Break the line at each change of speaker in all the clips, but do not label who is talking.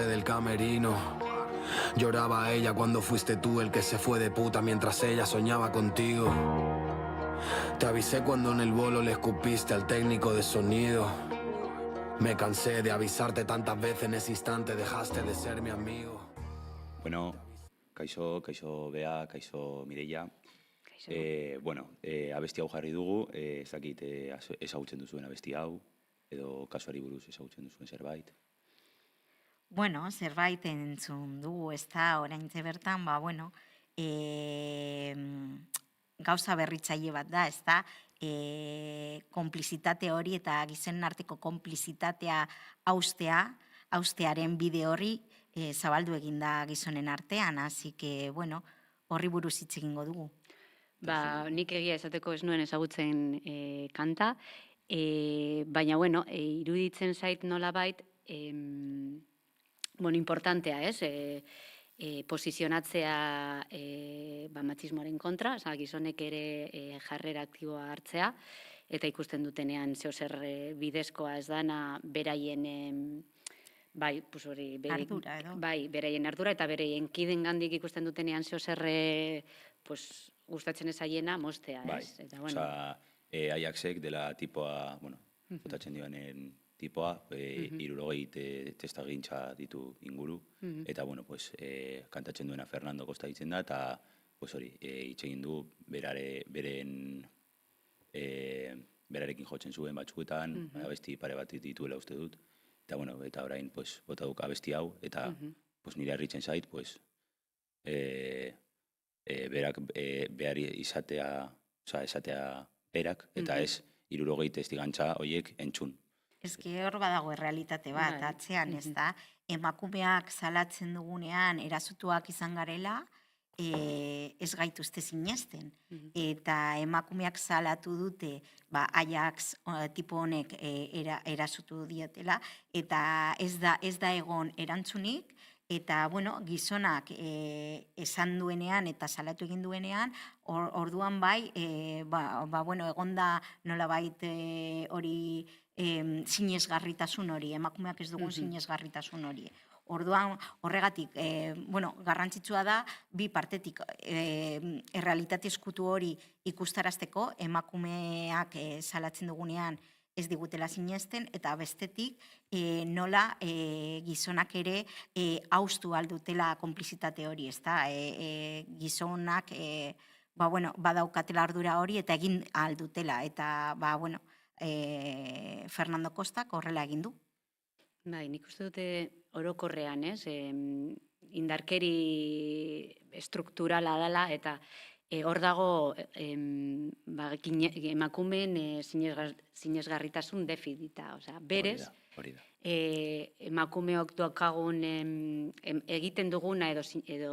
del camerino. Lloraba ella cuando fuiste tú el que se fue de puta mientras ella soñaba contigo. Te avisé cuando en el bolo le escupiste al técnico de sonido. Me cansé de avisarte tantas veces, en ese instante dejaste de ser mi amigo.
Bueno, kaixo Bea, kaixo Mireia.
Kaixo.
Abesti hau jarri dugu, ez dakit ezagutzen duzuen abesti hau, edo kasuari buruz ezagutzen duzuen zerbait.
Bueno, zerbait entzun dugu, ez da, oraintze bertan, gauza berritzaile bat da, ez da, konplizitate hori eta gizonen arteko konplizitatea haustearen bide hori zabaldu egin da gizonen artean, hasi que, horri buruz hitz egingo dugu.
Nik egia esateko ez nuen ezagutzen kanta, baina, iruditzen zait nolabait, importantea, ez? Posizionatzea matxismoaren kontra, gizonek ere jarrera aktiboa hartzea, eta ikusten dutenean zeozer bidezkoa ez dana beraien
Ardura, edo?
Beraien ardura, eta beraien kiden gandik ikusten dutenean zeozer gustatzen ez aiena mostea, ez?
Ajaxek dela tipoa, botatzen dioanen tipoa, 60 testagintza ditu inguru, eta, kantatzen duena Fernando Costa ditzen da, eta, hitz egin du berarekin jotzen zuen batzuetan, abesti pare bat dituela uste dut, eta orain, bota duk abesti hau, eta nire harritzen zait, berak behar esatea berak, eta ez 60 testigantza horiek entzun.
Ez hor badago errealitate bat, atzean, ez da, emakumeak salatzen dugunean erasotuak izan garela, ez gaituzte sinesten. Eta emakumeak salatu dute, Ajax tipo honek erasotu dietela, eta ez da egon erantzunik, eta, gizonak esan duenean eta salatu egin duenean, orduan egonda nolabait hori sinesgarritasun hori, emakumeak ez dugun sinesgarritasun hori. Orduan, horregatik, garrantzitsua da, bi partetik errealitate eskutu hori ikustarazteko, emakumeak salatzen dugunean ez digutela sinesten, eta bestetik nola gizonak ere haustu aldutela konplizitate hori, ez da, gizonak badaukatela ardura hori eta egin aldutela, eta Fernando Costak horrela egin du.
Nik uste dute orokorrean, ez, indarkeri estrukturala dela, eta hor dago emakumeen sinesgarritasun defizita. Berez, emakumeok daukagun egiten duguna edo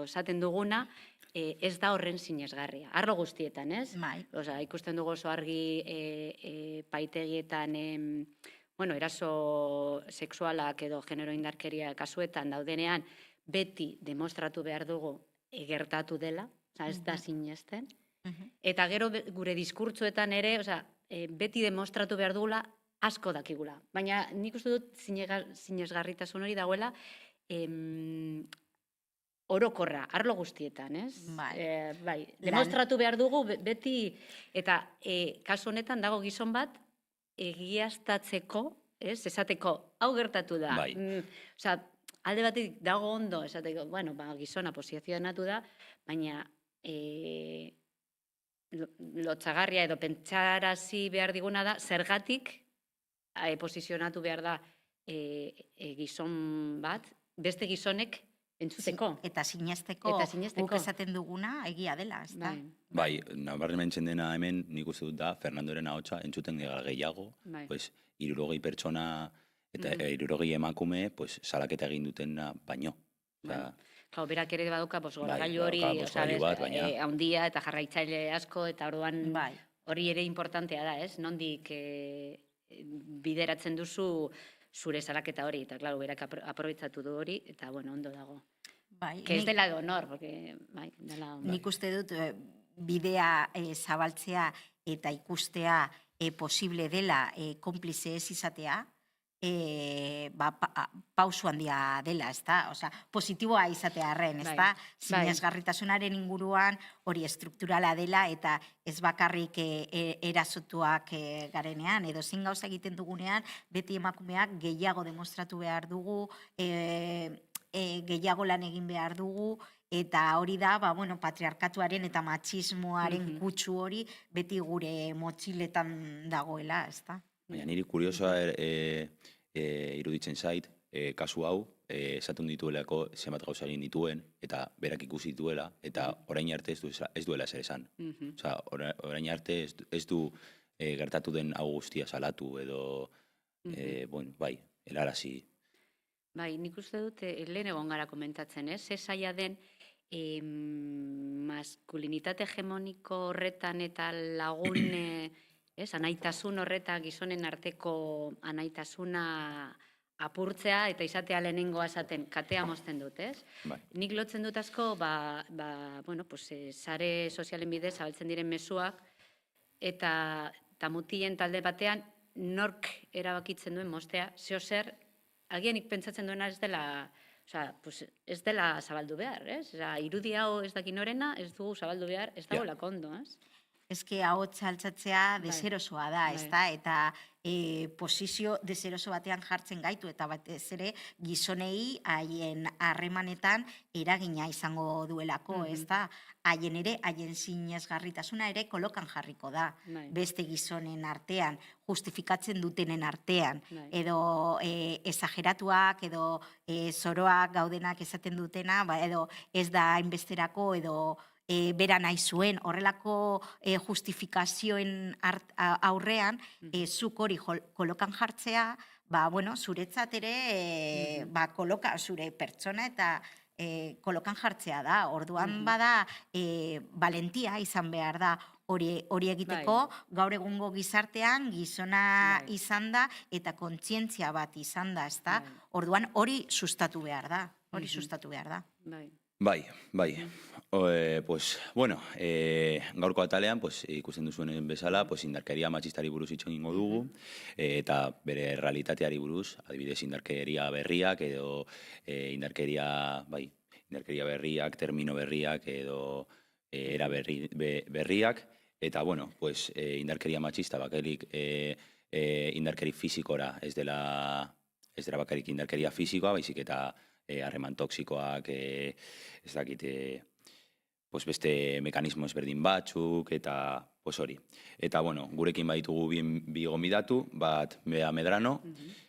esaten duguna, ez da horren sinesgarria. Arlo guztietan, ez? Ikusten dugu oso argi paitegietan eraso sexualak edo genero indarkeria kasuetan daudenean, beti demostratu behar dugu gertatu dela, ez da sinesten. Eta gero gure diskurtzuetan ere, beti demostratu behar dugula asko dakigula. Baina nik uste dut sinesgarritasun hori dagoela orokorra, arlo guztietan, ez? Demostratu behar dugu beti, eta kasu honetan dago gizon bat, egiaztatzeko, esateko, hau gertatu da. Alde batik dago ondo, esateko, gizona posizionatu da, baina lotxagarria edo pentsarazi behar diguna da, zergatik posizionatu behar da gizon bat, beste gizonek entzuteko.
Eta sinesteko, guk esaten duguna egia dela, ez da?
Nabarmentzen dena hemen, nik uste dut da, Fernandoren ahotsa entzuten gehiago, 60 pertsona eta 60 emakume salaketa egin dutena baino.
Berak ere baduka goragailu hori, handia eta jarraitzaile asko, eta orduan hori ere importantea da, ez? Nondik bideratzen duzu zure salaketa hori, eta berak aprobetsatu du hori, eta ondo dago. Que ez dela de honor, porque
nik uste dut bidea zabaltzea eta ikustea posible dela konplize ez izatea, pausu handia dela, ezta? Osea, positiboa izatearren, ezta? Sinesgarritasunaren inguruan hori estrukturala dela eta ez bakarrik erasotuak garenean, edo zein gauza egiten dugunean, beti emakumeak gehiago demostratu behar dugu, gehiago lan egin behar dugu, eta hori da, patriarkatuaren eta matxismoaren kutsu hori beti gure motxiletan dagoela, ezta?
Baina niri kuriosoa iruditzen zait, kasu hau, esaten dituelako zenbat gauza egin dituen, eta berak ikusi dituela, eta orain arte ez duela zer esan. Osa, orain arte ez du gertatu den hau guztia salatu, edo, bai, helarazi.
Bai, nik uste dut, lehen egon gara komentatzen, ez? Ze zaila den maskulinitate hegemoniko horretan eta lagun... anaitasun horreta gizonen arteko anaitasuna apurtzea eta izatea lehenengoa esaten katea mozten dut, ez? Nik lotzen dut asko, sare sozialen bidez zabaltzen diren mezuak eta mutien talde batean nork erabakitzen duen moztea, zeo zer, algienik pentsatzen duena ez dela zabaldu behar, ez? Irudi hau ez dakin norena, ez dugu zabaldu behar, ez dago lakondo, ez?
Ezke ahotsa altzatzea deserosoa da, ezta? Eta posizio deseroso batean jartzen gaitu, eta batez ere gizonei haien harremanetan eragina izango duelako, ezta? Haien ere, haien sinesgarritasuna ere kolokan jarriko da, beste gizonen artean, justifikatzen dutenen artean, edo esageratuak, edo zoroak gaudenak esaten dutena, edo ez da hainbesterako, edo bera nahi zuen, horrelako justifikazioen aurrean, zuk hori kolokan jartzea, zuretzat ere, zure pertsona eta kolokan jartzea da. Orduan bada, valentia izan behar da hori egiteko, gaur egungo gizartean gizona izan da eta kontzientzia bat izan da, ezta? Orduan hori sustatu behar da,
Bai. Gaurko atalean, ikusten duzuen bezala, indarkeria matxistari buruz hitz egingo dugu, eta bere realitateari buruz, adibidez indarkeria berriak, edo indarkeria berriak, termino berriak, edo era berriak, eta, indarkeria matxista bakarrik indarkeri fizikora, ez dela bakarrik indarkeria fizikoa, baizik eta harreman toksikoak, ez dakit, beste mekanismo ezberdin batzuk, eta hori. Eta, gurekin baditugu bi gonbidatu, bat Bea Medrano,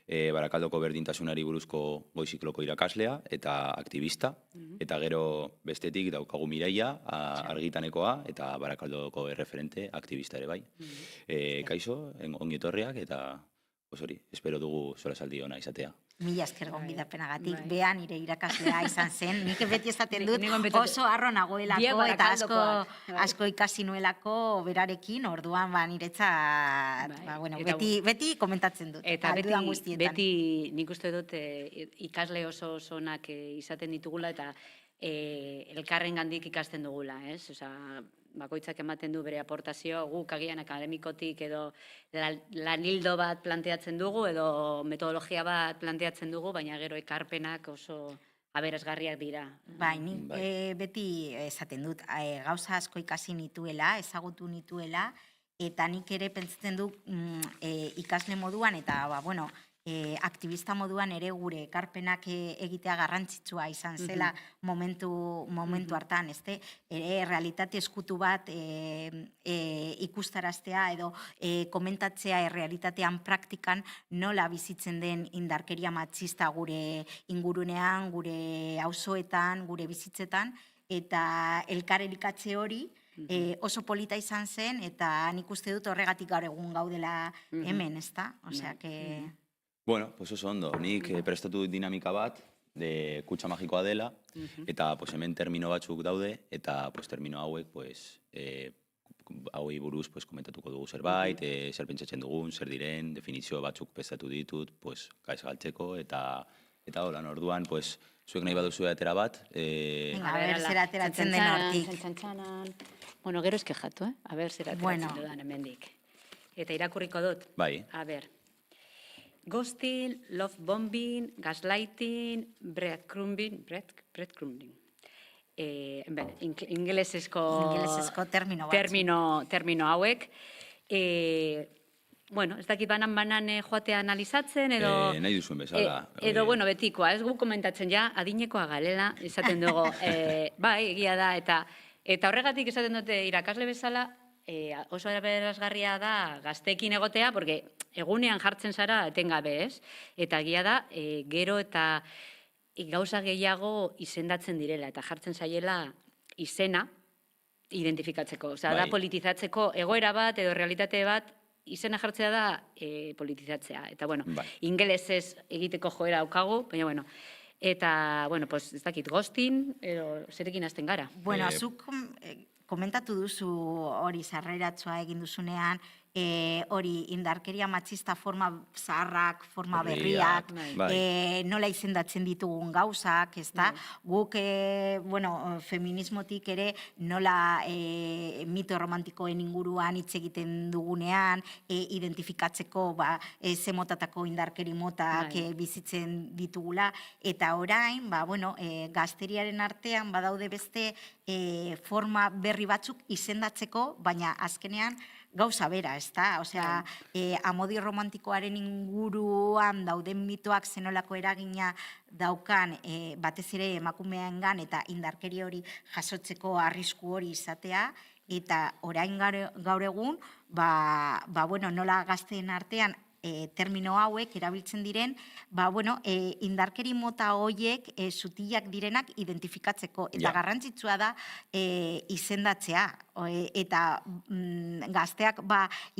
Barakaldoko berdintasunari buruzko goizikloko irakaslea, eta aktivista, eta gero bestetik daukagu Mireia, argitanekoa, eta Barakaldoko erreferente, aktivista ere bai. Kaixo, ongi etorriak, eta hori, espero dugu solasaldi ona izatea.
Mila esker gonbidapenagatik, Bea nire irakaslea izan zen, nik beti esaten dut oso harro nagoelako eta asko ikasi nuelako berarekin, orduan niretzat beti komentatzen dut.
Eta beti nik uste dut ikasle oso onak izaten ditugula eta elkarren gandik ikasten dugula, ez? Bakoitzak ematen du bere aportazioa, guk agian akademikotik edo lanildo bat planteatzen dugu edo metodologia bat planteatzen dugu, baina gero ekarpenak oso aberasgarriak dira.
Bai, nik beti esaten dut, gauza asko ikasi nituela, ezagutu nituela, eta nik ere pentsatzen du ikasle moduan, eta aktivista moduan ere gure ekarpenak egitea garrantzitsua izan zela momentu hartan, ezte? Ere realitate eskutu bat ikustaraztea edo komentatzea realitatean praktikan nola bizitzen den indarkeria matxista gure ingurunean, gure auzoetan, gure bizitzetan, eta elkarerikatze hori oso polita izan zen, eta nik uste dut horregatik gaur egun gaudela hemen, ezta? Osea, que...
Oso ondo, nik prestatu dinamika bat, kutsa magikoa dela, eta hemen termino batzuk daude, eta termino hauek, hauei buruz komentatuko dugu zerbait, zer pentsatzen dugun, zer diren, definizio batzuk prestatu ditut, gaiz galtzeko, eta holan, orduan, zuek nahi baduzu atera bat.
A ber, zer ateratzen den hortik.
Gero eskejatu, a ber, zer ateratzen dudan hemendik. Eta irakurriko dut.
Bai.
A ber. ghosting, love bombing, gaslighting, breadcrumbing. Ingelesezko termino hauek. Bueno, ez dakit banan joatea analizatzen, edo...
Nahi duzuen bezala.
Edo, bueno, betikoa, ez gu komentatzen ja, adinekoa galela, esaten dugu, bai, egia da, eta horregatik esaten dute irakasle bezala, oso aberazgarria da gazteekin egotea, porque egunean jartzen zara etengabe, ez? Eta egia da, gero eta gauza gehiago izendatzen direla, eta jartzen zaiela izena identifikatzeko. Osea, da politizatzeko egoera bat edo realitate bat, izena jartzea da politizatzea. Eta, bueno, ingelesez egiteko joera daukagu, baina, bueno, eta, bueno, pues, ez dakit, ghosting, edo zerekin hasten gara.
Bueno, zuk komentatu duzu hori sarreratsua egin duzunean, hori indarkeria matxista forma zaharrak, forma berriak, nola izendatzen ditugun gauzak, ez da? Guk, bueno, feminismotik ere nola mito romantikoen inguruan hitz egiten dugunean, identifikatzeko ze motatako indarkeri motak bizitzen ditugula, eta orain, bueno, gazteriaren artean badaude beste forma berri batzuk izendatzeko, baina azkenean gauza bera, ez da? Osea, amodio romantikoaren inguruan dauden mitoak zenolako eragina daukan, batez ere emakumeengan eta indarkeri hori jasotzeko arrisku hori izatea, eta orain gaur egun, bueno, nola gazteen artean termino hauek erabiltzen diren, bueno, indarkeri mota horiek sutilak direnak identifikatzeko. Eta garrantzitsua da izendatzea. Eta gazteak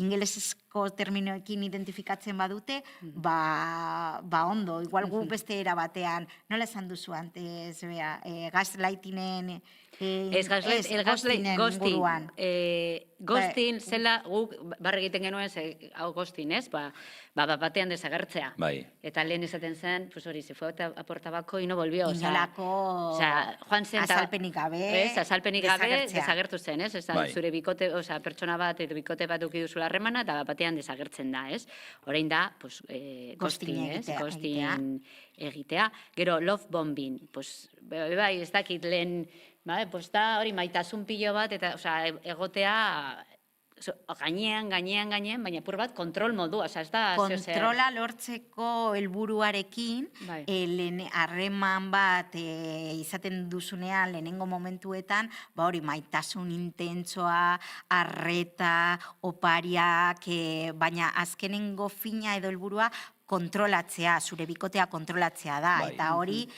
ingelesezko terminoekin identifikatzen badute, ondo. Igual gu beste era batean, nola esan duzu antes, gaslightingen...
Ez, ghosting. Ghosting zela, guk barra egiten genuen, hau ghosting, ez? Batean desagertzea. Eta lehen esaten zen, pues hori, se fue a por tabaco y no volvió.
Inolako azalpenik gabe,
desagertu zen, ez? Zure bikote, pertsona bat, edo bikote bat duki duzula harremana, eta batean desagertzen da, ez? Orain da, ghosting, ez? Ghosting egitea. Gero, love bombing, bai, ez dakit lehen, pues da hori maitasun pilo bat, eta egotea gainean, baina apur bat kontrol modua.
Kontrola lortzeko helburuarekin, lehen harreman bat izaten duzunean lehenengo momentuetan, hori maitasun intentsoa, arreta, opariak, baina azkenengo fina edo helburua kontrolatzea, zure bikotea kontrolatzea da. Eta hori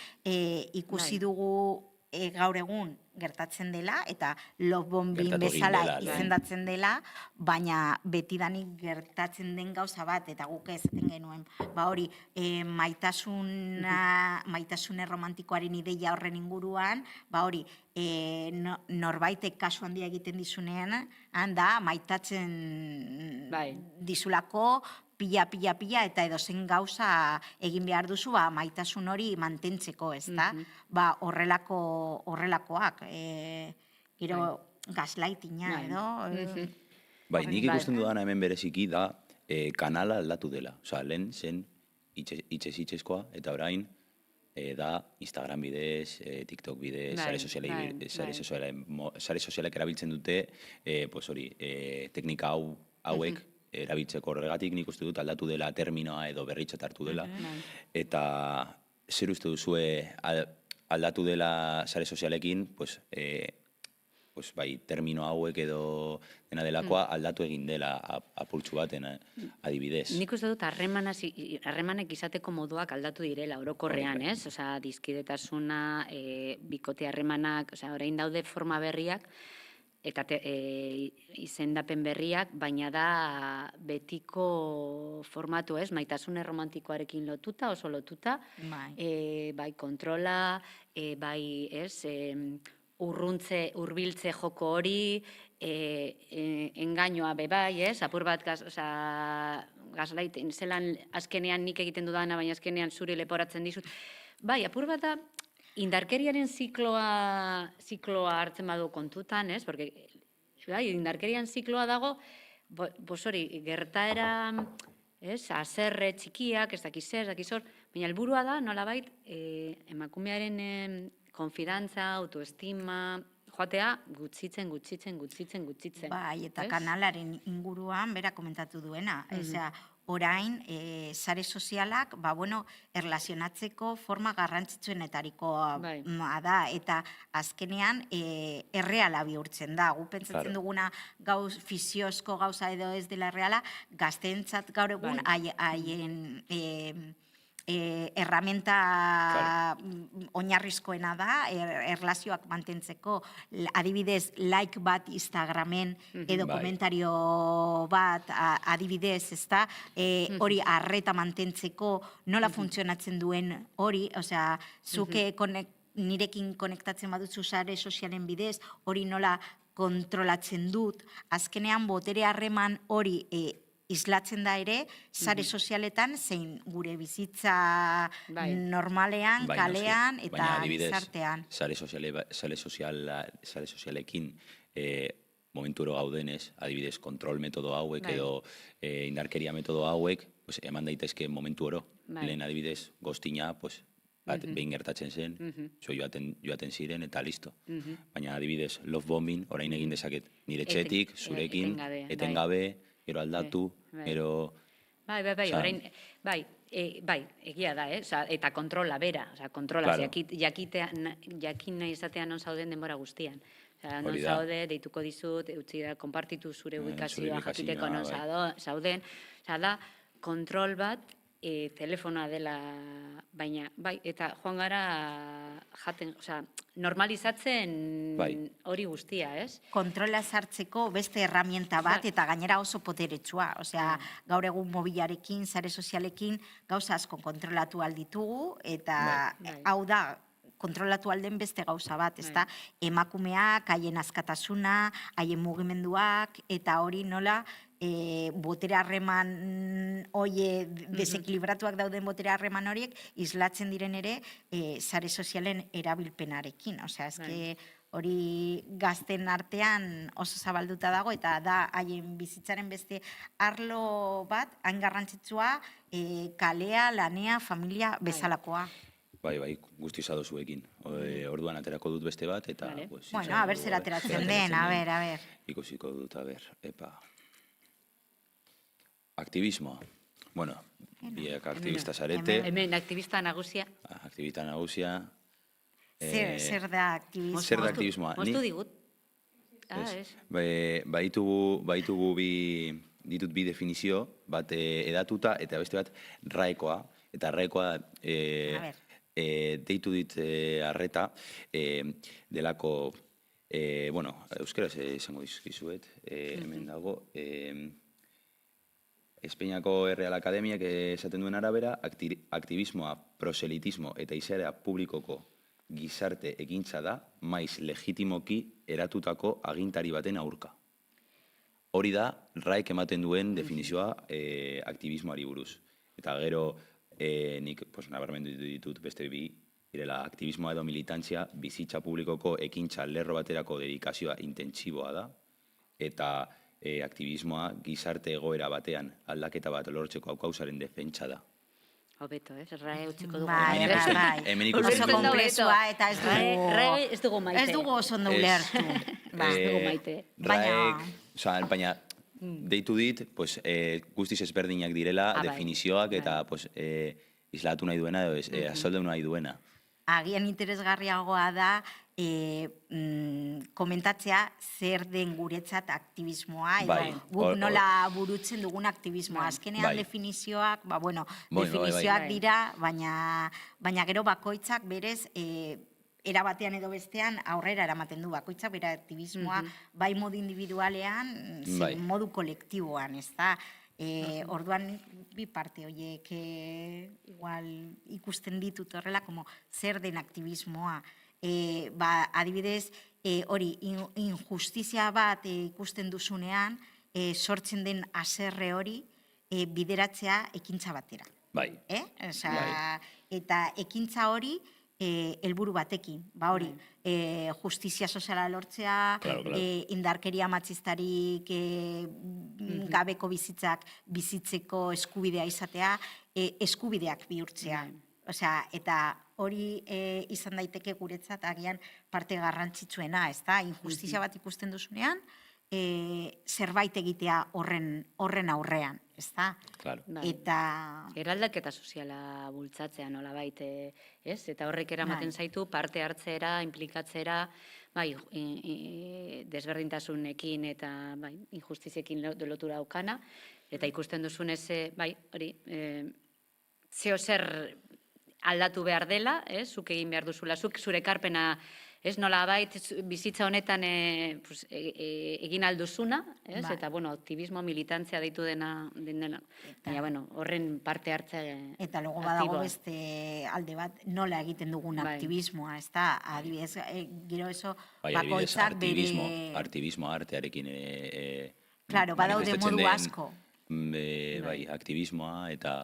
ikusi dugu gaur egun gertatzen dela, eta love bombing bezala izendatzen dela, baina betidanik gertatzen den gauza bat, eta guk ezaten genuen, hori, maitasun romantikoaren ideia horren inguruan, hori, norbaitek kasu handia egiten dizunean, da, maitatzen dizulako, pila, eta edozein gauza egin behar duzu, maitasun hori mantentzeko, ez da? Horrelakoak, gero gaslightinga, edo?
Bai, nik ikusten dudana hemen bereziki da kanala aldatu dela. Osa, lehen zen itxezkoa, eta orain da Instagram bidez, TikTok bidez, sare sozialak erabiltzen dute, teknika hauek, erabiltzeko horregatik nik uste dut aldatu dela terminoa edo berritzat hartu dela. Eta zer uste duzue aldatu dela sare sozialekin, termino hauek edo dena delakoa aldatu egin dela apurtxu baten adibidez.
Nik uste dut harremanek izateko moduak aldatu direla orokorrean, ez? Osa, dizkidetasuna, bikote harremanak, orain daude forma berriak, eta izendapen berriak, baina da betiko formatu, ez? Maitasune romantikoarekin lotuta, oso lotuta, bai kontrola, bai, ez, hurbiltze joko hori, engainoa bebai, ez? Apur bat gaslighting, zelan azkenean nik egiten dudana, baina azkenean zuri leporatzen dizut. Bai, apur bat da, indarkeriaren zikloa hartzen badu kontutan, ez? Porque indarkerian zikloa dago, hori, gertaera Azerre txikiak, ez dakiz zer, baina helburua da, nolabait, emakumearen konfidantza, autoestima, joatea gutxitzen.
Bai, eta kanalaren inguruan bera komentatu duena. Orain, sare sozialak, erlazionatzeko forma garrantzitsuenetarikoa da, eta azkenean erreala bihurtzen da. Gu pentsatzen duguna fisiozko gauza edo ez dela erreala, gazteentzat gaur egun haien erramenta oinarrizkoena da, erlazioak mantentzeko, adibidez, like bat Instagramen edo komentario bat adibidez, hori arreta mantentzeko, nola funtzionatzen duen hori, osea, zuke nirekin konektatzen baduzu sare sozialen bidez, hori nola kontrolatzen dut, azkenean botere harreman hori islatzen da ere, sare sozialetan, zein gure bizitza normalean, kalean eta gizartean.
Sare sozialekin momenturo gaudenez, adibidez, kontrol metodo hauek edo indarkeria metodo hauek, eman daitezke momentu oro. Lehen adibidez, goztina, behin gertatzen zen, joaten ziren eta listo. Baina adibidez, love bombing, orain egin dezaket nire txetik, zurekin, etengabe, gero aldatu, gero...
Bai, egia da, eta kontrola bera, kontrola, jakin nahi izatean non zauden denbora guztian. Non zaude, deituko dizut, utzi da, konpartitu zure ubikazioa, jakiteko non zauden, da, kontrol bat, telefonoa dela, baina, eta joan gara jaten, normalizatzen hori guztia, ez?
Kontrola sartzeko beste herramienta bat, eta gainera oso poderetsua. Gaur egun mobilarekin, sare sozialekin, gauza asko kontrolatu alditugu, eta hau da, kontrolatu alden beste gauza bat, ezta? Emakumeak, haien askatasuna, haien mugimenduak, eta hori nola, botere harreman desekilibratuak dauden botere harreman horiek islatzen diren ere sare sozialen erabilpenarekin. Osea, hori gazten artean oso zabalduta dago eta da haien bizitzaren beste arlo bat, hain garrantzitsua, kalea, lanea, familia bezalakoa.
Bai, guzti zadozuekin. Orduan aterako dut beste bat, eta...
Bueno, a ber zer ateratzen den, a ber.
Ikusiko dut, a ber, epa... Aktivismoa. Bueno, biak aktivista zarete.
Hemen, aktivista nagusia.
Aktivista nagusia.
Zer da aktivismoa?
Zer da aktivismoa?
Moztu digut.
Baitugu ditut bi definizio, bat edatuta eta beste bat raekoa. Eta raekoa deitu dit arreta delako, euskaraz esango dizkizuet, hemen dago, Espainiako Real Akademiak esaten duen arabera, aktivismoa, proselitismo eta izaera publikoko gizarte ekintza da, maiz legitimoki eratutako agintari baten aurka. Hori da, RAEk ematen duen definizioa aktivismoari buruz. Eta gero, nik nabarmendu ditut beste bi, direla aktivismoa edo militantzia bizitza publikoko ekintza lerro baterako dedikazioa intentsiboa da, eta aktivismoa gizarte egoera batean aldaketa bat lortzeko aukausaren defentsa da.
Hobeto, RAE utziko dugu.
Bai. Oso komplexua eta
ez dugu maite.
Ez dugu oso ondo ulertu.
Ez dugu maite.
Baina, deitu dit, guztiz ezberdinak direla, definizioak eta islatu nahi duena edo azaldu nahi duena.
Agian interesgarriagoa da komentatzea zer den guretzat aktivismoa, guk nola burutzen dugun aktivismoa. Azkenean definizioak, definizioak dira, baina gero bakoitzak berez erabatean edo bestean aurrera eramaten du bakoitzak bere aktivismoa, bai modu individualean, modu kolektiboan, ez da? Orduan bi parte horiek igual ikusten ditut horrela zer den aktivismoa. Adibidez, hori injustizia bat ikusten duzunean sortzen den haserre hori bideratzea ekintza batera.
Bai.
Eta ekintza hori helburu batekin. Ba hori, justizia soziala lortzea, indarkeria matxistarik gabeko bizitzeko eskubidea izatea, eskubideak bihurtzea. Osea, eta hori izan daiteke guretzat agian parte garrantzitsuena, ezta? Injustizia bat ikusten duzunean, zerbait egitea horren aurrean, ezta? Eta
eraldaketa soziala bultzatzea nolabait, ez? Eta horrek eramaten zaitu parte hartzera, inplikatzera, bai, desberdintasunekin eta injustiziekin lotura daukana, eta ikusten duzunez, bai, hori, zeo zer aldatu behar dela, zuk egin behar duzula, zuk zure ekarpena, nolabait bizitza honetan egin alduzuna, eta, aktivismo, militantzia deitu dena, baina, horren parte hartzea aktiboa.
Eta logo badago beste alde bat, nola egiten dugun aktivismoa, ez da, adibidez, gero eso, bakoitzak bere...
Aktivismo artearekin
Claro, badaude modu asko.
Bai, aktivismoa, eta,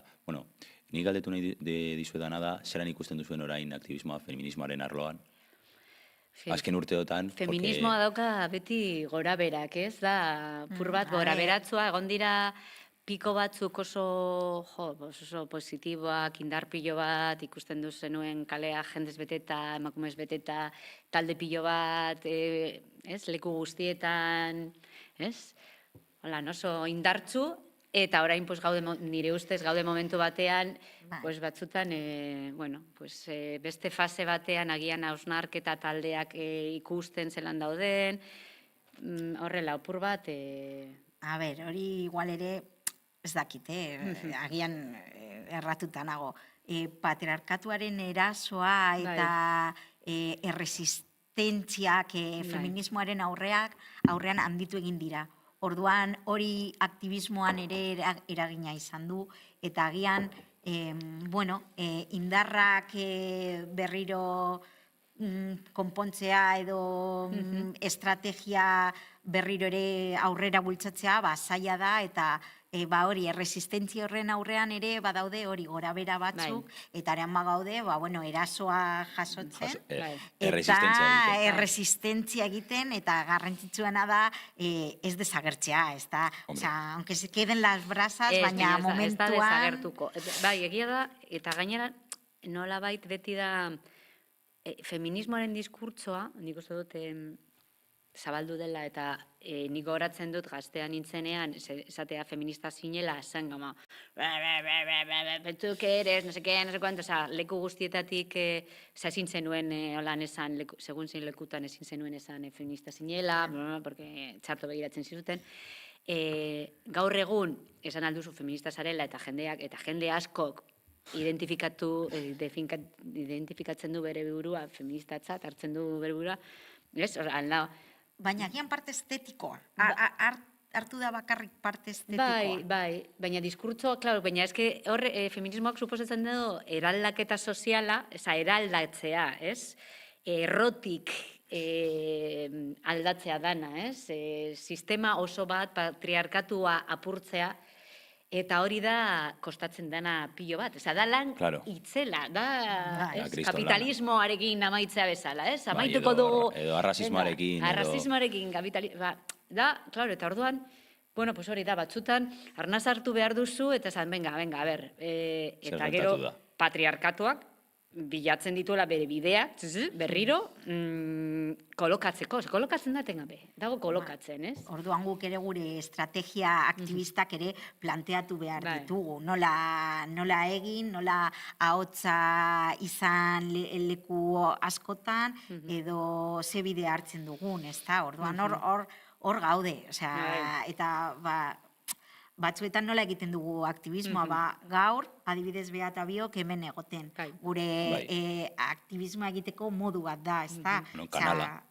nik galdetu nahi dizuedana da, zelan ikusten duzuen orain aktivismoa, feminismoaren arloan? Azken urteotan...
Feminismoa dauka beti gora berak, ez? Da, pur bat gora beratzua, egon dira piko batzuk oso positiboak, indarpilo bat, ikusten duzenuen kalea jendez beteta, emakumez beteta, talde pilo bat, leku guztietan, ez? Hola, oso indartzu, eta orain, nire ustez, gaude momentu batean, batzutan, beste fase batean, agian hausnarketa taldeak ikusten zelan dauden, horrela, opur bat...
A ber, hori igual ere, ez dakit, agian erratuta nago. Patriarkatuaren erasoa eta erresistentziak feminismoaren aurrean handitu egin dira. Orduan hori aktivismoan ere eragina izan du, eta agian, indarrak berriro konpontzea edo estrategia berriro ere aurrera bultzatzea, zaila da, eta hori, erresistentzia horren aurrean ere badaude hori gorabera batzuk, eta arean bagaude, erasoa jasotzen, eta erresistentzia egiten, eta garrantzitsuena da ez desagertzea, ez da, aunque se queden las brasas, baina momentuan...
Ez da desagertuko. Bai, egia da, eta gainera nolabait beti da feminismoaren diskurtsoa, nik uste dut zabaldu dela, eta nik goratzen dut gaztea nintzenean, esatea feminista zinela, esan gama, betuk eres, no seke, no sekuanto, leku guztietatik ezin zenuen, holan esan, segun zein lekutan ezin zenuen esan feminista zinela, porque txarto begiratzen zizuten. Gaur egun, esan alduzu feminista zarela, eta jende askok identifikatzen du bere burua, feministatzat hartzen du bere burua, ez, alda,
baina agian parte estetikoa, hartu da bakarrik parte estetikoa.
Bai, baina diskurtsoa, klaro, baina eske horre feminismoak suposatzen du eraldaketa soziala, eraldatzea, ez? Errotik aldatzea dana, ez? Sistema oso bat, patriarkatua apurtzea, eta hori da kostatzen dana pilo bat. Da lan itzela, da kapitalismoarekin amaitzea bezala, ez? Amaituko dugu...
Edo arrasismoarekin.
Arrasismoarekin, da, klaro, eta orduan, hori da, batzutan, arnaz hartu behar duzu, eta esan, venga, a ber, eta gero patriarkatuak, bilatzen dituela bere bidea, berriro, kolokatzeko. Kolokatzen daten gabe, dago kolokatzen, ez?
Orduan guk ere gure estrategia aktivistak ere planteatu behar ditugu. Nola egin, nola ahotsa izan leku askotan, edo ze bide hartzen dugun, ez da? Orduan hor gaude, eta batzuetan nola egiten dugu aktivismoa, gaur, adibidez Beata Biok hemen egoten. Gure aktivismoa egiteko modu bat da, ez da?
Kanala.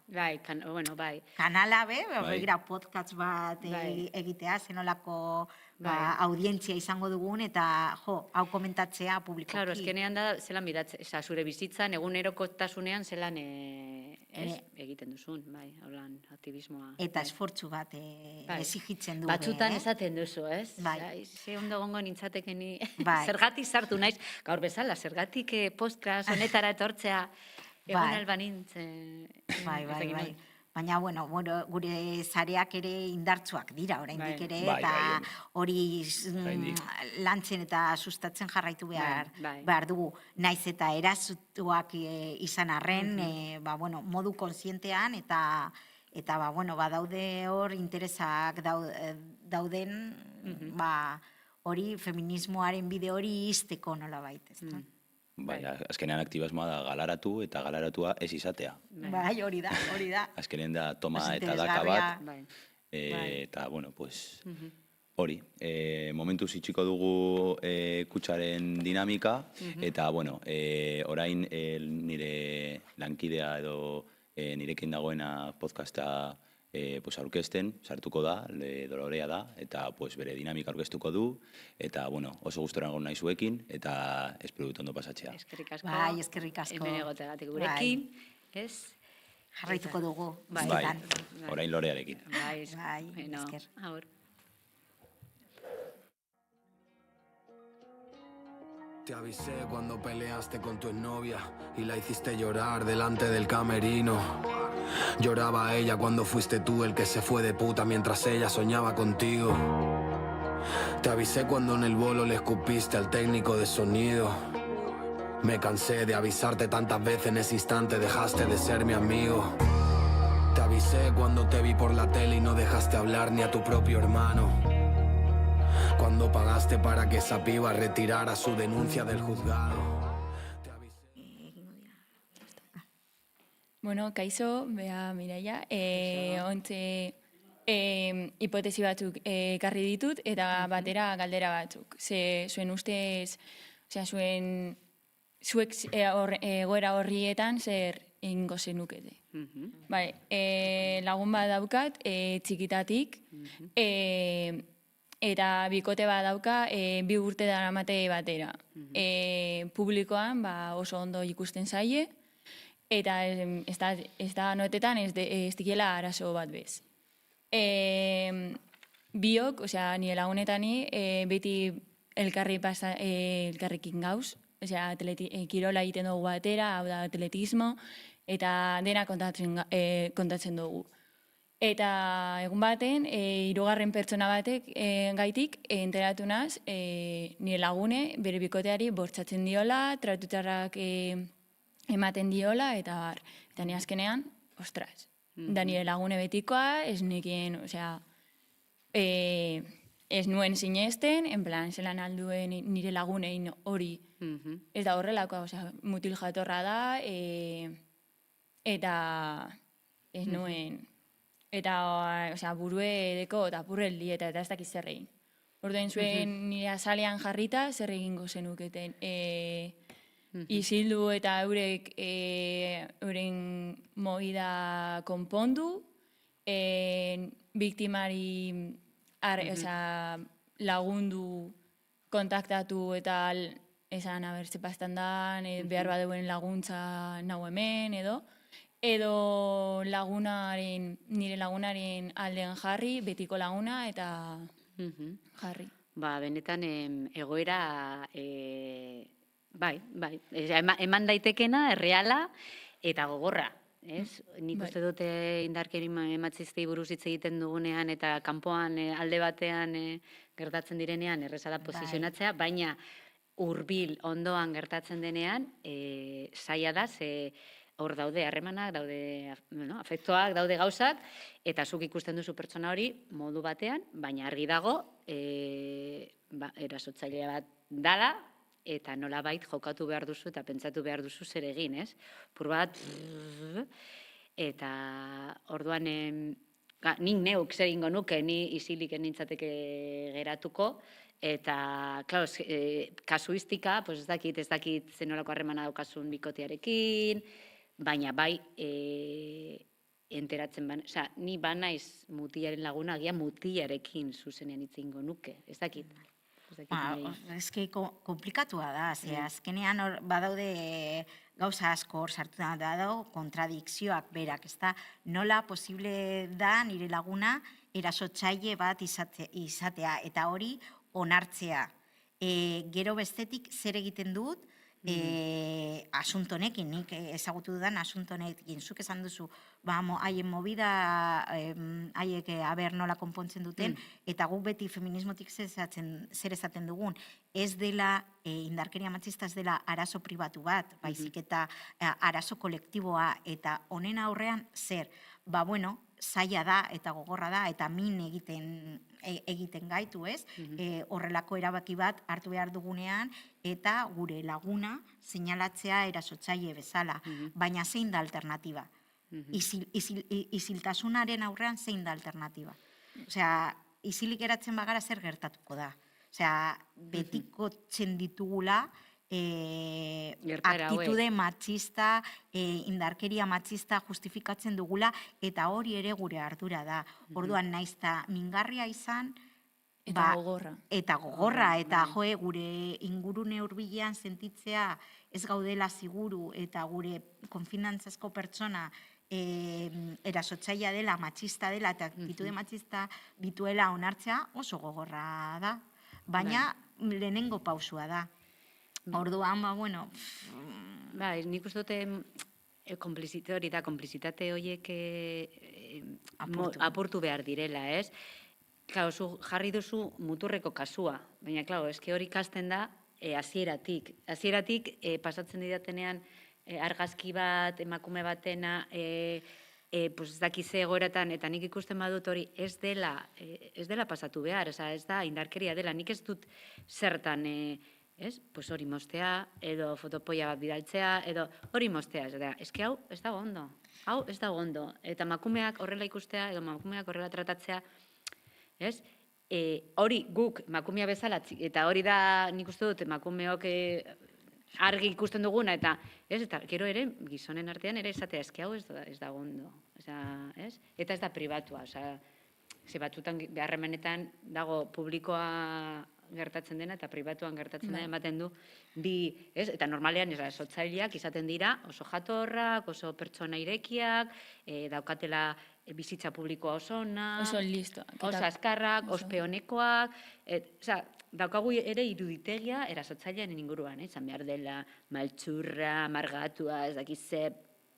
Kanala, begira podcast bat egitea, zenolako audientzia izango dugun, eta hau komentatzea publikoki.
Claro, eskenean da, zelan bidatzen, zure bizitzan, egunerokotasunean zelan egiten duzun, holan, aktivismoa.
Eta esfortzu bat exigitzen du.
Batzutan esaten duzu, ez? Ze ondo gongo nintzatekeni, zergatik sartu naiz, gaur bezala, zergatik podcast honetara etortzea, egon albanintzen.
Bai. Baina, gure zareak ere indartsuak dira, oraindik ere, eta hori lantzen eta sustatzen jarraitu behar dugu. Naiz eta erazutuak izan arren, modu konsientean, eta daude hor interesak dauden, hori feminismoaren bide hori izteko nola baita, ez da?
Azkenean aktibismoa da galaratu eta galaratua ez izatea.
Hori da.
Azkenean da toma eta daka bat. Eta, pues, hori. Momentuz itxiko dugu kutsaren dinamika, eta, orain nire lankidea edo nirekin dagoena podcasta aurkezten, sartuko da, Dolorea da, eta bere dinamika aurkeztuko du, eta oso gustora egon nahi zuekin, eta espero dut ondo pasatzea.
Eskerrik asko.
Eskerrik asko.
Hemen egotegatik gurekin, ez?
Jarraituko dugu.
Orain Lorearekin.
Esker.
Aur.
Te avisé cuando peleaste con tu exnovia y la hiciste llorar delante del camerino. Lloraba ella cuando fuiste tú el que se fue de puta mientras ella soñaba contigo. Te avisé cuando en el bolo le escupiste al técnico de sonido. Me cansé de avisarte tantas veces, en ese instante dejaste de ser mi amigo. Te avisé cuando te vi por la tele y no dejaste hablar ni a tu propio hermano. Cuando pagaste para que esa piba retirara su denuncia del juzgado.
Bueno, kaixo, bea Mireia, ontze hipotesi batzuk ekarri ditut eta batera galdera batzuk. Zuen ustez, zuek egoera horrietan zer ingo zenukete. Lagun bat daukat, txikitatik, eta bikote bat dauka 2 urte daramate batera. Publikoan oso ondo ikusten zaie, eta ez da notetan ez dikiela arazo bat bez. Biok, nire lagunetani, beti elkarrekin gauz, kirola egiten dugu batera, hau da atletismo, eta dena kontatzen dugu. Eta egun baten, 3. pertsona batek gaitik enteratu naz, nire lagune bere bikoteari bortzatzen diola, tratutarrak ematen diola, eta bar. Eta ni azkenean, ostras, da nire lagune betikoa, ez nekien, ez nuen sinesten, en plan, zelan alduen nire lagunein hori. Ez da horrelakoa, mutil jatorra da, eta ez nuen, eta burue edeko eta purreldi eta ez dakiz zer egin. Orduen zuen nire azalean jarrita zer egingo zenuketen. Isildu eta euren moida konpondu, biktimari lagundu, kontaktatu eta esan abertze pastan da, behar badeuen laguntza nahu hemen edo nire lagunaren aldean jarri, betiko laguna eta jarri.
Benetan egoera, eman daitekena, erreala eta gogorra. Nik uste dute indarkeri ematziztei buruz hitz egiten dugunean eta kanpoan alde batean gertatzen direnean errezala posizionatzea, baina hurbil ondoan gertatzen denean zaila da, hor daude harremanak, daude afektuak, daude gauzak, eta zuk ikusten duzu pertsona hori modu batean, baina argi dago erasotzailea bat dala, eta nolabait jokatu behar duzu eta pentsatu behar duzu zer egin, ez? Pur bat, eta orduan, nik neuk zer ingo nuke, ni isilik nintzateke geratuko, eta, klaro, kasuistika, ez dakit zenolako harremana daukasun bikotearekin, baina bai, enteratzen ban, oza, ni banaiz mutilaren laguna, agian mutilarekin zuzenean hitz egingo nuke, ez dakit.
Eski komplikatua da, azkenean badaude gauza asko hor sartu da dago, kontradikzioak berak, ez da, nola posible da nire laguna erasotzaile bat izatea, eta hori onartzea. Gero bestetik zer egiten dut, asuntonekin, nik ezagutu dudan asuntonekin, zuk esan duzu, haien movida, haiek aber nola konpontzen duten, eta guk beti feminismotik zer esaten dugun, ez dela, indarkeria matxista ez dela arazo pribatu bat, baizik eta arazo kolektiboa, eta honen aurrean zer, bueno, zaila da eta gogorra da eta min egiten gaitu, ez? Horrelako erabaki bat hartu behar dugunean eta gure laguna seinalatzea erasotzaile bezala. Baina zein da alternatiba? Isiltasunaren aurrean zein da alternatiba? Osea, isilik geratzen bagara zer gertatuko da? Osea, betiko txenditugula aktitude matxista, indarkeria matxista justifikatzen dugula, eta hori ere gure ardura da. Orduan naiz eta mingarria izan,
eta gogorra.
Eta gogorra, eta gure ingurune hurbilean sentitzea ez gaudela siguru, eta gure konfinantzazko pertsona erasotzailea dela, matxista dela, eta aktitude matxista dituela onartzea oso gogorra da. Baina lehenengo pausua da. Orduan, bueno...
Nik uste dute konplizitate horiek apurtu behar direla, ez? Klau, jarri duzu muturreko kasua, baina, klau, eske hori kasten da hasieratik. Hasieratik pasatzen didatenean argazki bat, emakume batena, ez dakize egoeratan, eta nik ikusten badut hori ez dela pasatu behar, ez da indarkeria dela, nik ez dut zertan... Pues hori mostea, edo fotopoia bat bidaltzea, edo hori mostea, ez que hau ez dago ondo, eta emakumeak horrela ikustea, edo emakumeak horrela tratatzea, hori guk emakumea bezala, eta hori da nik uste dut emakumeok argi ikusten duguna, eta gero ere, gizonen artean ere esatea, ez que hau ez dago ondo, eta ez da pribatua, ze batzutan beharremenetan dago publikoa gertatzen dena eta pribatuan gertatzen dena ematen du eta normalean erasotzaileak izaten dira oso jatorrak, oso pertsona irekiak, daukatela bizitza publikoa oso ona,
oso listoak,
oso azkarrak, ospeonekoak, daukagu ere iruditegia erasotzailean inguruan, izan behar dela maltsurra, margatua, ez dakize,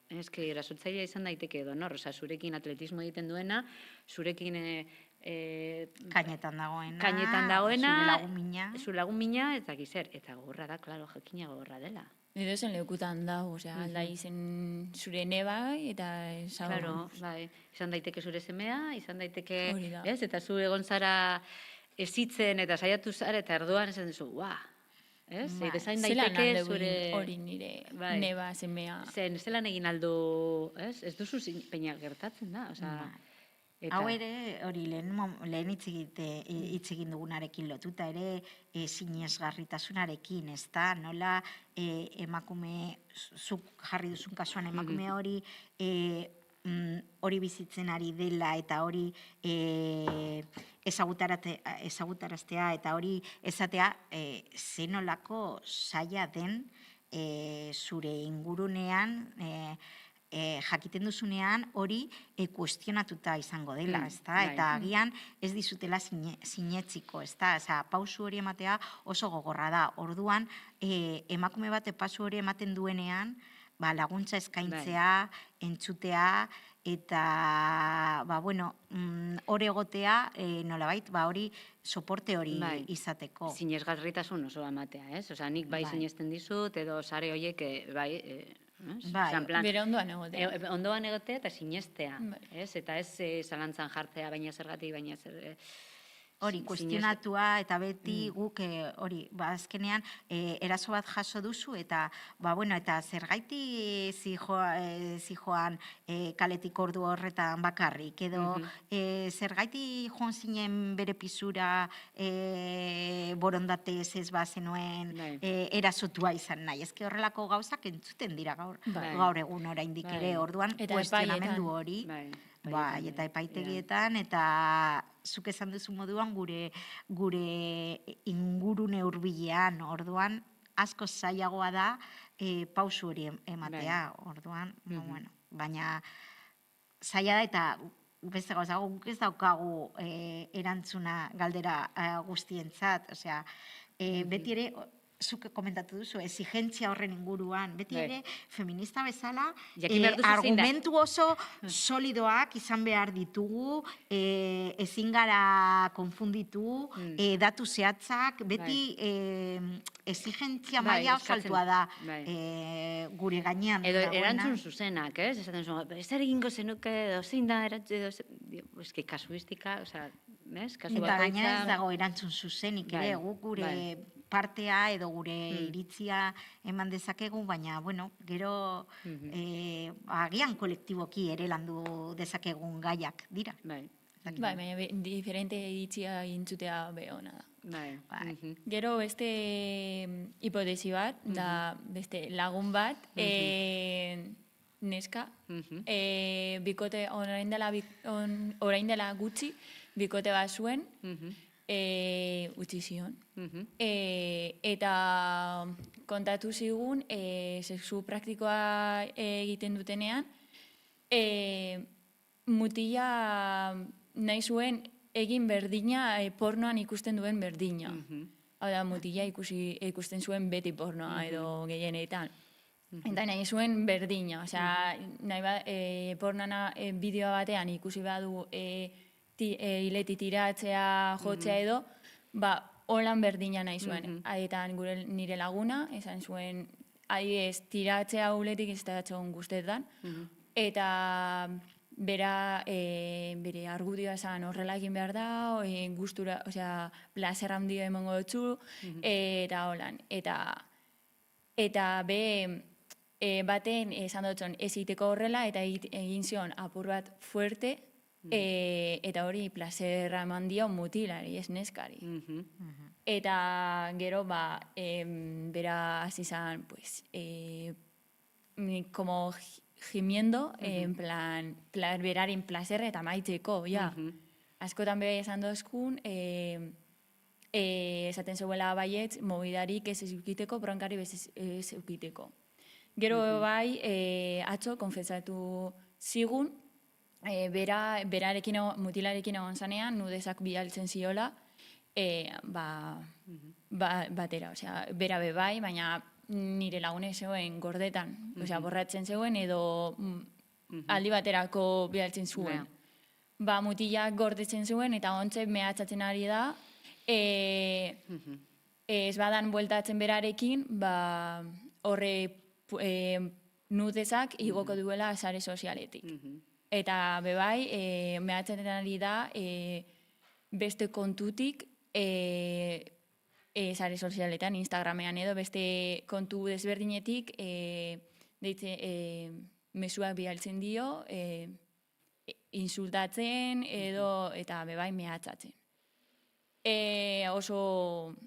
eske erasotzailea izan daiteke edo nor, zurekin atletismo egiten duena, zurekin
kainetan dagoena,
zu lagun mina, ez dakiz zer, eta gogorra da, klaro, jakina gogorra dela.
Edo zen lekutan dago, alda izen zure neba eta esago.
Claro, izan daiteke zure semea, izan daiteke, eta zu egon zara ezitzen eta saiatu zara, eta erduan esan duzu,
zelan alde hori nire neba semea.
Zelan egin aldu, ez duzu peina gertatzen da,
hau ere, hori lehen hitz egin dugunarekin lotuta ere sinesgarritasunarekin, ez da, nola emakume, zuk jarri duzun kasuan emakume hori hori bizitzen ari dela eta hori ezagutaraztea eta hori esatea zenolako zaila den zure ingurunean jakiten duzunean hori kuestionatuta izango dela, eta agian ez dizutela sinetziko, pausu hori ematea oso gogorra da. Orduan, emakume bat pausu hori ematen duenean, laguntza eskaintzea, entzutea, eta hori egotea, nolabait, hori soporte hori izateko.
Sinesgarritasun oso ematea, ez? Nik bai sinesten dizut, edo sare horiek, bai,
bere ondoan egotea.
Ondoan egotea eta sinestea, eta ez zalantzan jartzea, baina zergatik, baina zer...
hori, kuestionatua, eta beti guk hori, azkenean, eraso bat jaso duzu, eta, eta zergaiti zijoan kaletik ordu horretan bakarrik, edo zergaiti joan zinen bere pisura borondatez ez bazenuen erasotua izan nahi. Ezke horrelako gauzak entzuten dira gaur egun oraindik ere, orduan kuestionamendu hori. Bai, eta epaitegietan, eta zuk esan duzu moduan gure ingurune hurbilean, orduan asko zailagoa da pausu hori ematea, orduan, baina zaila da eta beste gauza, guk ez daukagu erantzuna galdera guztientzat, osea, beti ere, zuk komentatu duzu, exigentzia horren inguruan, beti ere, feminista bezala, argumentu oso solidoak izan behar ditugu, ezin gara konfunditu, datu zehatzak, beti exigentzia maila osaltua da gure gainean.
Edo erantzun zuzenak, ez? Esaten zuen, zer egingo zenuke, edo zein da, eski kasuistika, oza, ez?
Eta gainera ez dago erantzun zuzenik ere, guk gure partea edo gure iritzia eman dezakegu, baina, gero agian kolektiboki ere landu dezakegun gaiak dira.
Baina diferente iritzia intzutea behona da. Gero beste hipotesi bat, da beste lagun bat, neska, bikote, orain dela gutxi, bikote bat zuen, utzi zion. Eta kontatu zigun, sexu praktikoa egiten dutenean, mutila nahi zuen egin berdina pornoan ikusten duen berdina. Hau da, mutila ikusten zuen beti pornoa edo gehienetan. Eta nahi zuen berdina, pornoana bideoa batean ikusi badu hileti tiratzea, jotzea edo, holan berdina nahi zuen. Eta nire laguna, esan zuen, adibidez, tiratzea uletik ez da atxegon guztetan, eta bere argudioa esan horrela egin behar da, gustura, plazer handia emango dutzu, eta holan. Eta baten esan dutzen ez iteko horrela, eta egin zion apur bat fuerte, eta hori plazerra eman dio mutilari, ez neskari. Eta gero, bera hasi zan, como gimiendo, en plan, berarin plazerra eta maitzeko, ja. Askotan bebe esan dozkun, esaten zeuela baietz, mobidarik ez eukiteko, bronkari ez eukiteko. Gero bai, atzo, konfesatu zigun, berarekin, mutilarekin egon zanean, nudezak bidaltzen ziola, batera, osea, bera bebai, baina nire lagune zegoen gordetan, osea, borratzen zegoen edo aldi baterako bidaltzen zuen. Mutilak gordetzen zuen eta ontze mehatzatzen ari da, ez badan bueltatzen berarekin, horre nudezak igoko duela sare sozialetik. Eta bebai, mehatzatzen ari da, beste kontutik, sare sozialetan, Instagramean edo, beste kontu desberdinetik, mezuak bihaltzen dio, insultatzen edo, eta bebai mehatzatzen. Oso,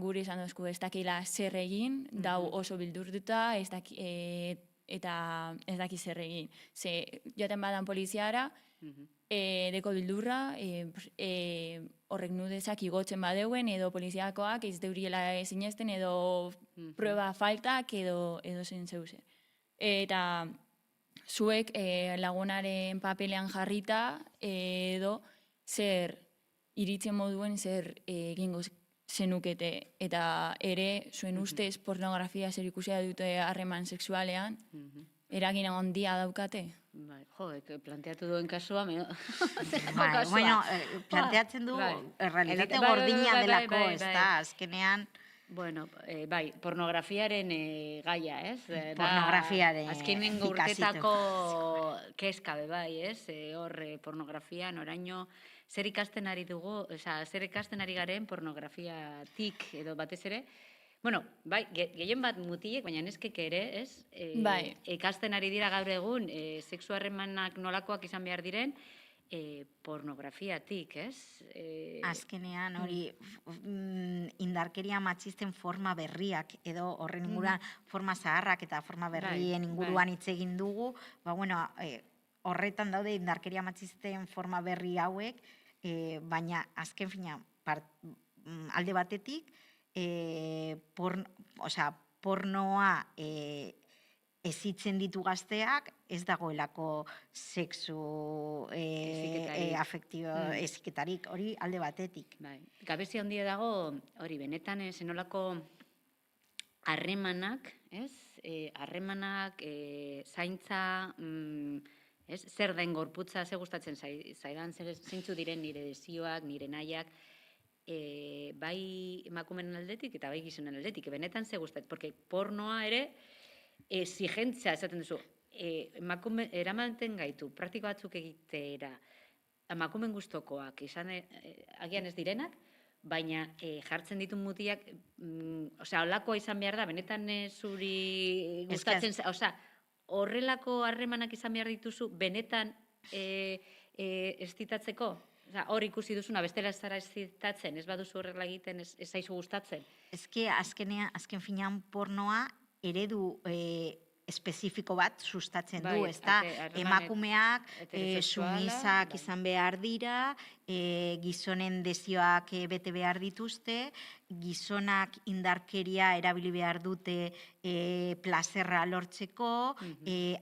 guri esan dozku, ez dakila zer egin, dau oso bildurtuta, eta ez daki zer egin. Joaten badan poliziara, deko bildurra, horrek nudezak igotzen badeuen, edo poliziakoak ez deuriela zinezten, edo prueba faltak, edo zen zeuzen. Eta zuek lagunaren papelean jarrita, edo zer iritzen moduen zer egingo zenukete, eta ere zuen ustez pornografia zer ikusia dute harreman sexualean, eragin handia daukate?
Planteatu duen kasua,
planteatzen du realitate gordina delako, ez da, azkenean.
Bai, pornografiaren gaia, ez?
Pornografiaren
azkenen urtetako keskabe, bai, ez? Hor pornografian oraino zer ikasten ari dugu, zer ikasten ari garen pornografiatik edo batez ere, bueno, bai, gehien bat mutilek, baina neskek ere, ez? Ikasten ari dira gaur egun, sexu harremanak nolakoak izan behar diren, pornografiatik, ez?
Azkenean hori indarkeria matxisten forma berriak edo horren inguruan forma zaharrak eta forma berrien inguruan hitz egin dugu, horretan daude indarkeria matxisten forma berri hauek, baina azken fina alde batetik pornoa ezitzen ditu gazteak, ez dagoelako sexu afektibo eziketarik, hori alde batetik.
Gabezia handia dago, hori, benetan zenolako harremanak, ez? Harremanak, zaintza, zer den gorputza, ze gustatzen zaidan, zeintzu diren nire desioak, nire nahiak, bai emakumeen aldetik eta bai gizonen aldetik, benetan ze gustatzen, porque pornoa ere exigentzia esaten duzu, emakume eramaten gaitu, praktiko batzuk egitera, emakumeen gustokoak, agian ez direnak, baina jartzen ditu mutiak, holakoa izan behar da, benetan zuri gustatzen, horrelako harremanak izan behar dituzu, benetan estitatzeko? Hor ikusi duzuna, bestela ez zara estitatzen, ez baduzu horrela egiten, ez zaizu gustatzen?
Azken finean pornoa eredu espezifiko bat sustatzen du, ez da? Emakumeak sumisak izan behar dira, gizonen desioak bete behar dituzte, gizonak indarkeria erabili behar dute plazerra lortzeko,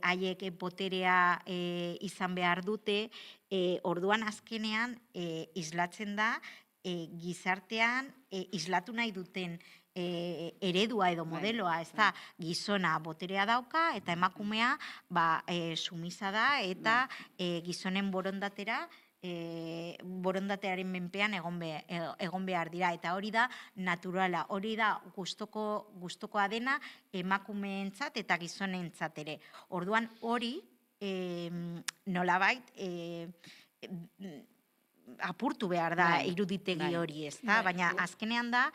haiek boterea izan behar dute, orduan azkenean islatzen da gizartean islatu nahi duten eredua edo modeloa, ez da, gizona boterea dauka eta emakumea sumisa da eta gizonen borondatearen menpean egon behar dira. Eta hori da naturala, hori da gustokoa dena emakumeentzat eta gizonentzat ere. Orduan hori nolabait apurtu behar da iruditegi hori, ez da? Baina azkenean da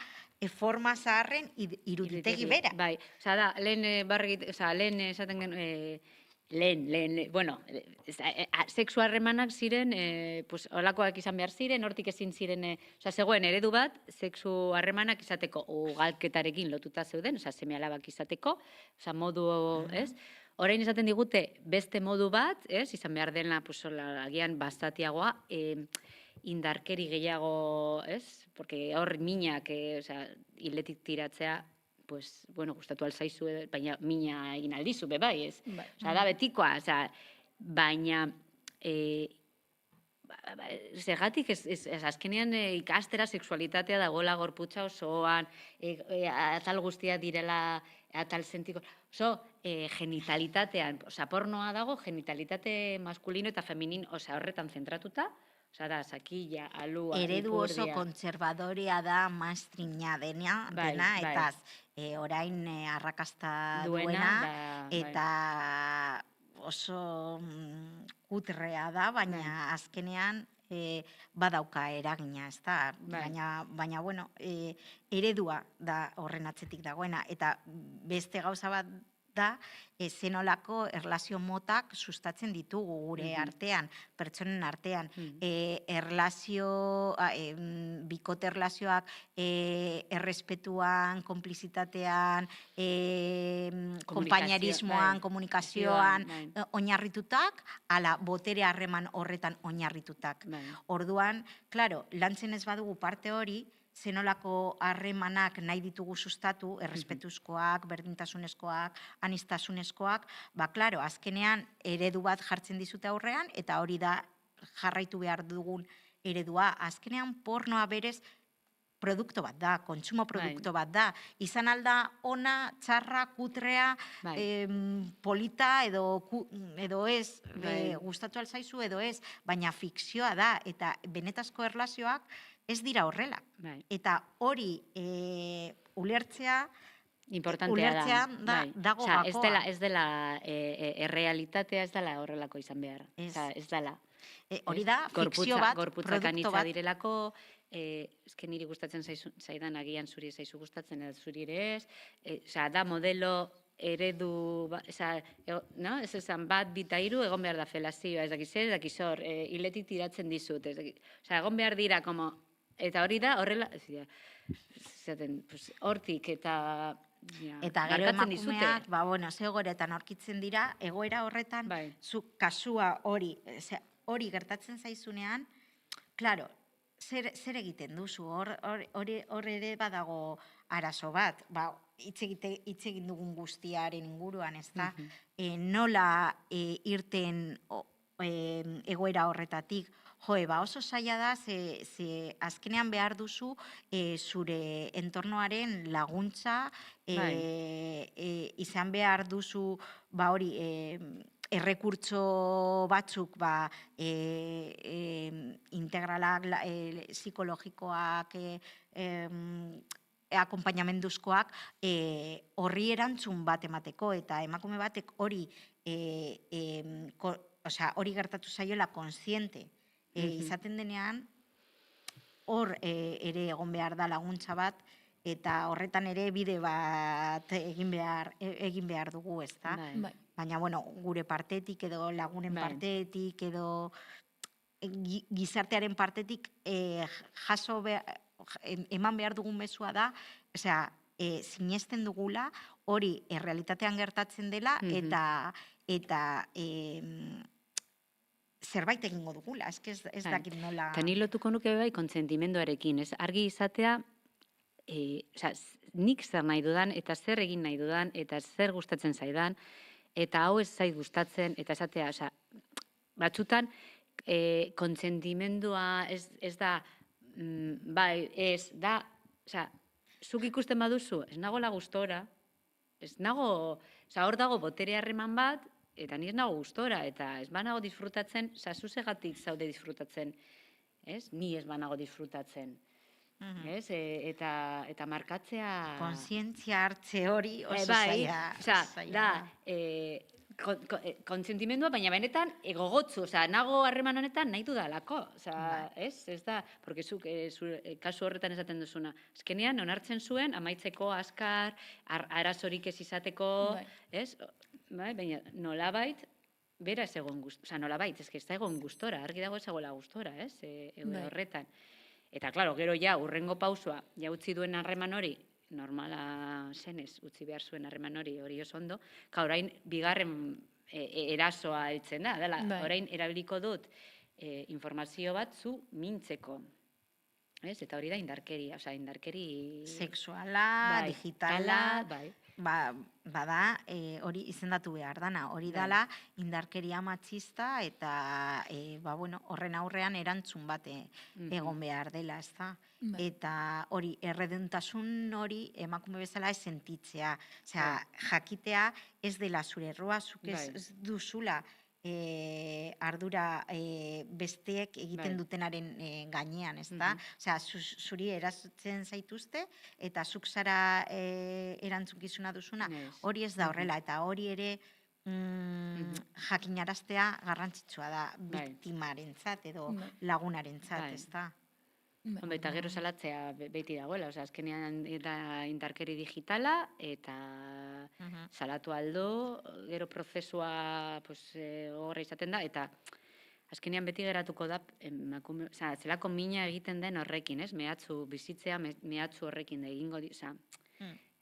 forma zaharren iruditegi bera.
Bai, lehen esaten genuen, bueno, sexu harremanak ziren, holakoak izan behar ziren, hortik ezin ziren, zegoen eredu bat, sexu harremanak izateko ugalketarekin lotuta zeuden, seme alabak izateko, modu, ez? Orain esaten digute beste modu bat, izan behar dena, agian bastatiagoa, indarkeri gehiago, ez? Porque hor minak, hiletik tiratzea, gustatu alzaizu, baina mina egin aldizu, bai, ez? Da betikoa, baina zergatik azkenean ikastera sexualitatea dagoela gorputza osoan, atal guztia direla atal sentiko, genitalitatean, pornoa dago genitalitate maskulino eta feminin, horretan zentratuta, da, sakila, alua,
eredu oso kontserbadorea da mastrina dena, eta orain arrakasta duena, eta oso kutrea da, baina azkenean badauka eragina, ez da? Baina, bueno, eredua da horren atzetik dagoena, eta beste gauza bat da, zenolako erlazio motak sustatzen ditugu gure artean, pertsonen artean. Bikote erlazioak errespetuan, konplizitatean, konpainerismoan, komunikazioan oinarritutak, ala botere harreman horretan oinarritutak. Orduan, klaro, lantzen ez badugu parte hori, zenolako harremanak nahi ditugu sustatu, errespetuzkoak, berdintasunezkoak, aniztasunezkoak, klaro, azkenean eredu bat jartzen dizute aurrean, eta hori da jarraitu behar dugun eredua. Azkenean pornoa berez produktu bat da, kontsumo produktu bat da. Izan alda ona, txarra, kutrea, polita edo ez, gustatu alzaizu edo ez, baina fikzioa da, eta benetazko erlazioak ez dira horrela. Eta hori ulertzea dago gakoa.
Ez dela, errealitatea ez dela horrelako izan behar. Ez dela.
Hori da, fikzio bat, produkto bat.
Direlako, ezken niri gustatzen zaidan agian zuri zaizu gustatzen, edo zuri ere ez, da modelo eredu, ez esan bat, bita hiru, egon behar da felazioa, ez dakiz zer, dakiz hor, hiletik tiratzen dizut, egon behar dira, eta hori da, horrela, hortik, eta
gero emakumeak, ze egoeretan aurkitzen dira, egoera horretan, zuk kasua hori gertatzen zaizunean, klaro, zer egiten duzu, hor ere badago arazo bat, hitz egin dugun guztiaren inguruan, ez da, nola irten egoera horretatik, oso zaila da, ze azkenean behar duzu zure entornoaren laguntza, izan behar duzu, hori, errekurtso batzuk, integralak, psikologikoak, akompainamenduzkoak, horri erantzun bat emateko, eta emakume batek hori gertatu zaiola kontziente izaten denean, hor ere egon behar da laguntza bat, eta horretan ere bide bat egin behar dugu, ez da? Baina, gure partetik edo lagunen partetik edo gizartearen partetik jaso eman behar dugun mezua da, sinesten dugula hori errealitatean gertatzen dela eta zerbait egingo dugula, ez dakit nola...
Eta ni lotuko nuke bai kontsentimenduarekin, argi izatea, nik zer nahi dudan, eta zer egin nahi dudan, eta zer gustatzen zaidan, eta hau ez zait gustatzen, eta esatea, batzutan, kontsentimendua ez da, zuk ikusten baduzu, ez nagoela gustora, hor dago botere harreman bat, eta ni ez nago gustora, eta ez banago disfrutatzen, zuzegatik zaude disfrutatzen, ni ez banago disfrutatzen. Eta markatzea...
Kontzientzia hartze hori oso zaila.
Kontsentimendua, baina benetan egogotzu, nago harreman honetan nahi dudalako. Ez da, porque zuk kasu horretan esaten duzuna. Azkenean, onartzen zuen, amaitzeko, azkar, arazorik ez izateko, baina nolabait, bera ez egon gustora, nolabait, ez da egon gustora, argi dago ez egoela gustora, horretan. Eta, klaro, gero urrengo pausua, utzi duen harreman hori, normala zenez, utzi behar zuen harreman hori oso ondo, orain bigarren erasoa heltzen da, orain erabiliko dut informazio bat zu mintzeko. Eta hori da indarkeria, indarkeri...
Sexuala, digitala... Bada, hori izendatu behar dana, hori dala indarkeria matxista eta horren aurrean erantzun bat egon behar dela, ez da? Eta hori, erredentasun hori emakume bezala ez sentitzea, jakitea ez dela zure errua, zuk ez duzula ardura besteek egiten dutenaren gainean, ez da? Zuri erasotzen zaituzte eta zuk zara erantzukizuna duzuna, hori ez da horrela, eta hori ere jakinaraztea garrantzitsua da biktimarentzat edo lagunarentzat, ez da?
Eta gero salatzea beti dagoela, azkenean da indarkeri digitala, eta salatu aldo, gero prozesua horra izaten da, eta azkenean beti geratuko da, zelako mina egiten den horrekin, mehatzu bizitzea, mehatzu horrekin da egingo,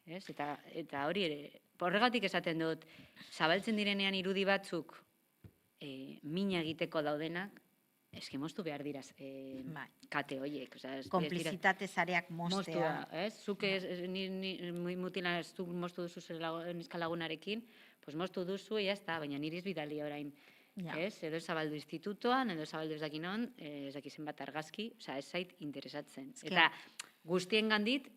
eta hori ere, horregatik esaten dut, zabaltzen direnean irudi batzuk mina egiteko daudenak, eski moztu behar diraz kate horiek.
Komplizitate zareak moztea.
Zuk mutila zuk moztu duzu neska lagunarekin, moztu duzu, baina niriz bidali orain. Edo zabaldu institutoan, edo zabaldu ez dakinon, ez dakizen bat argazki, ez zait interesatzen. Eta guztien gandit,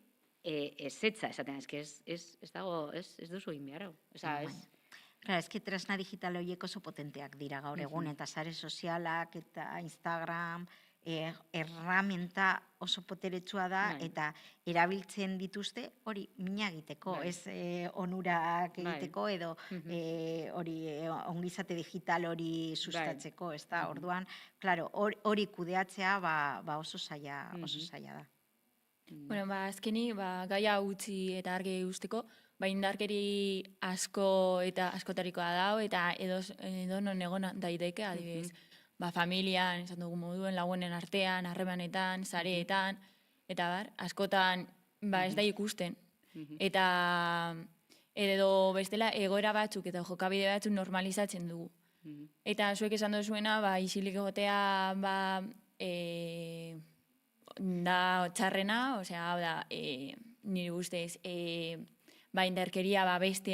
ez zetza esaten, ez dago, ez duzu egin behar hau.
Claro, ez que tresna digital horiek oso potenteak dira gaur egun, eta sare sozialak, eta Instagram, erramenta oso poteretsua da, eta erabiltzen dituzte hori mina egiteko, ez onurak egiteko, edo ongizate digital hori sustatzeko, ez da, orduan, klaro, hori kudeatzea oso zaila da.
Bueno, azkeni, gaia utzi eta argi usteko, indarkeri asko eta askotarikoa dao, eta edo non egon daiteke, adibidez, familian, esan dugu moduen, lagunen artean, harremanetan, sareetan, eta askotan ez da ikusten. Eta edo bestela egoera batzuk eta jokabide batzuk normalizatzen dugu. Eta zuek esan duzuena, isilik egotea da txarrena, osea, hau da, nire guztez, indarkeria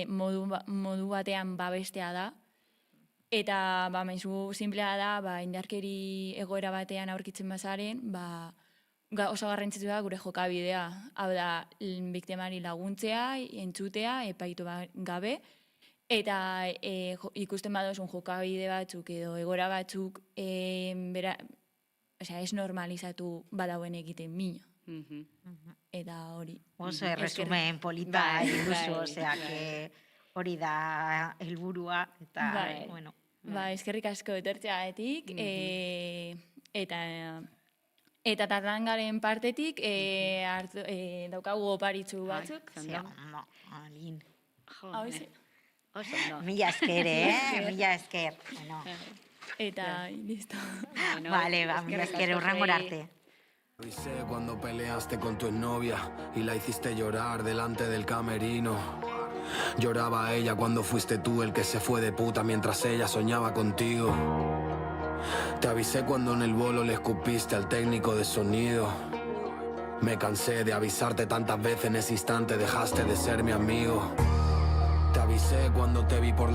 modu batean babestea da, eta maizu simplea da, indarkeri egoera batean aurkitzen bazaren, oso garrantzitsua da gure jokabidea, hau da, biktimari laguntzea, entzutea, epaitu gabe, eta ikusten badozun jokabide batzuk edo egoera batzuk, ez normalizatu badauen egiten mina. Eta hori.
Oso erresumen polita duzu, osea, hori da helburua, eta, bueno.
Eskerrik asko etortzeagatik, eta tartangaren partetik daukagu oparitzu batzuk.
Alin.
Mila
esker, mila esker.
Eta, listo.
Vale, mila esker, urrengora arte.
Avisé cuando peleaste con tu exnovia y la hiciste llorar delante del camerino. Lloraba ella cuando fuiste tú el que se fue de puta mientras ella soñaba contigo. Te avisé cuando en el bolo le escupiste al técnico de sonido. Me cansé de avisarte tantas veces, en ese instante dejaste de ser mi amigo. Te avisé cuando te vi por la